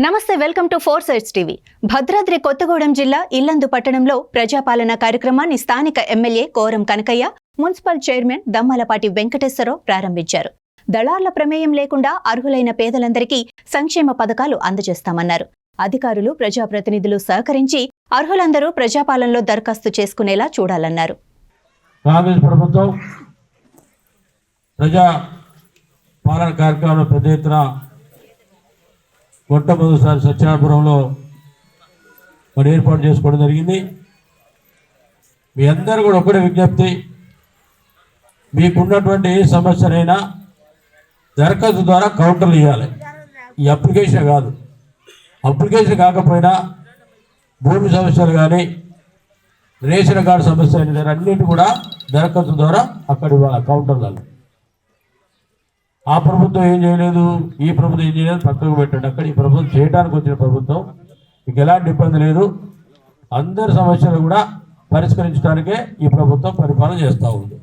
నమస్తే, welcome to 4 sides TV. Bhadradri Kothagudem జిల్లా ఇల్లందు పట్టణంలో ప్రజాపాలన కార్యక్రమాన్ని స్థానిక MLA Koram Kanakaiah, municipal chairman Dammalapati Venkateswararao ప్రారంభించారు. దళార్ల ప్రమేయం లేకుండా అర్హులైన పేదలందరికీ సంక్షేమ పథకాలు అందజేస్తామన్నారు. అధికారులు, ప్రజాప్రతినిధులు సహకరించి అర్హులందరూ ప్రజాపాలనలో దరఖాస్తు చేసుకునేలా చూడాలన్నారు. కాంగ్రెస్ ప్రభుత్వం ప్రజా పాలన కార్యక్రమంలో పెద్ద ఎత్తున మొట్టమొదటిసారి సత్యనారాయణపురంలో ఏర్పాటు చేసుకోవడం జరిగింది. మీ అందరూ కూడా ఒకటే విజ్ఞప్తి, మీకున్నటువంటి ఏ సమస్యనైనా దరఖాస్తు ద్వారా కౌంటర్లు ఇవ్వాలి. ఈ అప్లికేషన్ కాదు. అప్లికేషన్ కాకపోయినా భూమి సమస్యలు కానీ, రేషన్ కార్డు సమస్యలు అన్నిటి కూడా దరఖాస్తు ద్వారా అక్కడ ఇవ్వాలి కౌంటర్లలో. ఆ ప్రభుత్వం ఏం చేయలేదు, ఈ ప్రభుత్వం ఏం చేయలేదు, పక్కకు పెట్టండి. అక్కడ ఈ ప్రభుత్వం చేయడానికి వచ్చిన ప్రభుత్వం, మీకు ఎలాంటి ఇబ్బంది లేదు. అందరి సమస్యలు కూడా పరిష్కరించడానికే ఈ ప్రభుత్వం పరిపాలన చేస్తూ ఉంది.